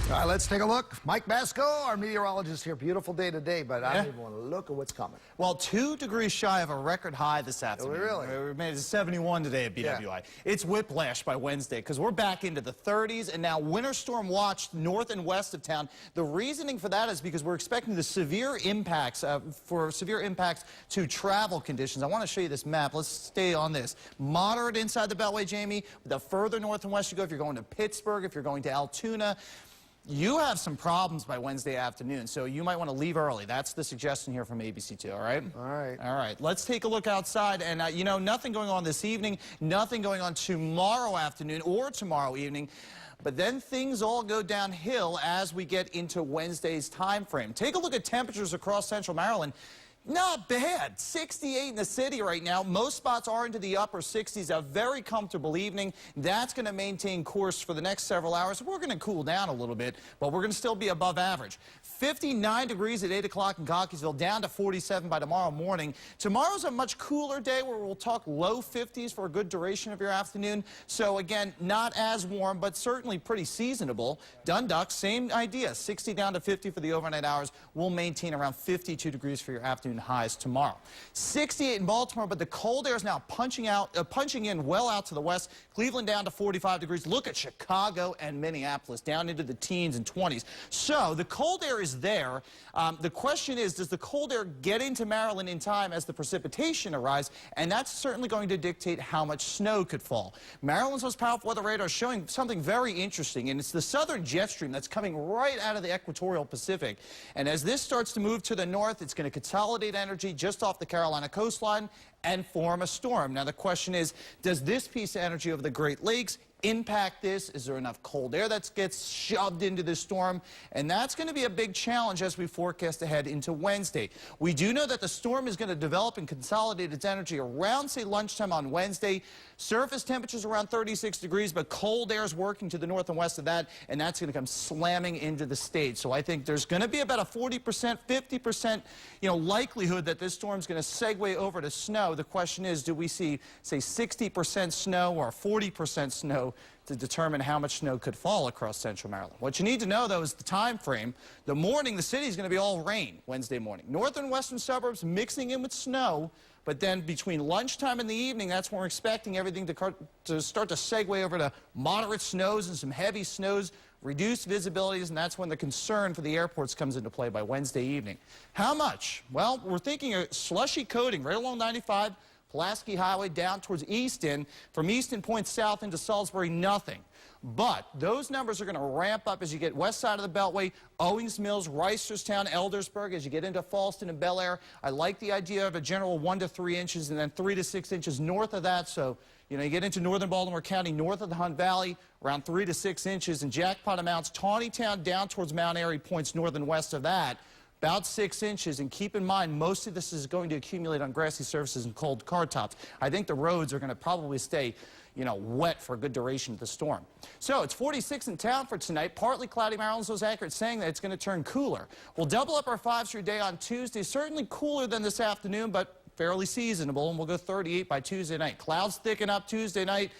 All right, let's take a look. Mike Masco, our meteorologist here. Beautiful day today, but I don't even want to look at what's coming. Well, 2 degrees shy of a record high this afternoon. Really? We made it 71 today at BWI. Yeah. It's whiplash by Wednesday because we're back into the 30s, and now winter storm watch north and west of town. The reasoning for that is because we're expecting the severe impacts to travel conditions. I want to show you this map. Let's stay on this. Moderate inside the Beltway, Jamie. The further north and west you go, if you're going to Pittsburgh, if you're going to Altoona, you have some problems by Wednesday afternoon, so you might want to leave early. That's the suggestion here from ABC2, all right? All right. All right, let's take a look outside, and you know, nothing going on this evening, nothing going on tomorrow afternoon or tomorrow evening, but then things all go downhill as we get into Wednesday's time frame. Take a look at temperatures across central Maryland. Not bad. 68 in the city right now. Most spots are into the upper 60s. A very comfortable evening. That's going to maintain course for the next several hours. We're going to cool down a little bit, but we're going to still be above average. 59 degrees at 8 o'clock in Cockeysville, down to 47 by tomorrow morning. Tomorrow's a much cooler day where we'll talk low 50s for a good duration of your afternoon. So again, not as warm, but certainly pretty seasonable. Dundalk, same idea. 60 down to 50 for the overnight hours. We'll maintain around 52 degrees for your afternoon highs tomorrow. 68 in Baltimore, but the cold air is now punching in well out to the west. Cleveland down to 45 degrees. Look at Chicago and Minneapolis down into the teens and 20s. So the cold air is there. The question is, does the cold air get into Maryland in time as the precipitation arrives? And that's certainly going to dictate how much snow could fall. Maryland's most powerful weather radar is showing something very interesting, and it's the southern jet stream that's coming right out of the equatorial Pacific. And as this starts to move to the north, it's going to consolidate energy just off the Carolina coastline and form a storm. Now the question is, does this piece of energy over the Great Lakes impact this? Is there enough cold air that gets shoved into this storm? And that's going to be a big challenge as we forecast ahead into Wednesday. We do know that the storm is going to develop and consolidate its energy around, say, lunchtime on Wednesday. Surface temperatures around 36 degrees, but cold air is working to the north and west of that, and that's going to come slamming into the state. So I think there's going to be about a 40%, 50%, likelihood that this storm is going to segue over to snow. The question is, do we see, say, 60% snow or 40% snow to determine how much snow could fall across central Maryland? What you need to know, though, is the time frame. The morning, the city is going to be all rain Wednesday morning. North and western suburbs mixing in with snow, but then between lunchtime and the evening, that's when we're expecting everything to start to segue over to moderate snows and some heavy snows, reduced visibilities, and that's when the concern for the airports comes into play by Wednesday evening. How much? Well, we're thinking a slushy coating right along 95, Pulaski Highway down towards Easton. From Easton Point south into Salisbury, nothing. But those numbers are going to ramp up as you get west side of the Beltway, Owings Mills, Reisterstown, Eldersburg, as you get into Falston and Bel Air. I like the idea of a general 1 to 3 inches and then 3 to 6 inches north of that. So, you get into northern Baltimore County, north of the Hunt Valley, around 3 to 6 inches. And jackpot amounts, Tawnytown down towards Mount Airy points north and west of that, about 6 inches. And keep in mind, most of this is going to accumulate on grassy surfaces and cold car tops. I think the roads are going to probably stay wet for a good duration of the storm. So it's 46 in town for tonight. Partly cloudy. Maryland's most accurate, saying that it's going to turn cooler. We'll double up our 5s for your day on Tuesday. Certainly cooler than this afternoon, but fairly seasonable, and we'll go 38 by Tuesday night. Clouds thicken up Tuesday night.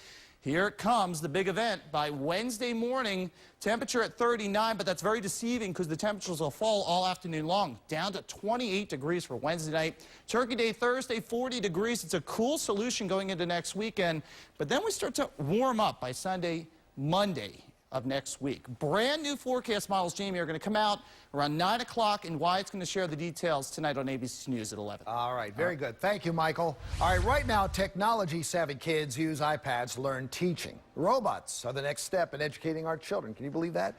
Here it comes, the big event. By Wednesday morning, temperature at 39, but that's very deceiving because the temperatures will fall all afternoon long, down to 28 degrees for Wednesday night. Turkey Day Thursday, 40 degrees. It's a cool solution going into next weekend, but then we start to warm up by Sunday, Monday of next week. Brand new forecast models, Jamie, are going to come out around 9 o'clock, and Wyatt's going to share the details tonight on ABC News at 11. All right, very good. Thank you, Michael. All right, right now, technology-savvy kids use iPads to learn teaching. Robots are the next step in educating our children. Can you believe that?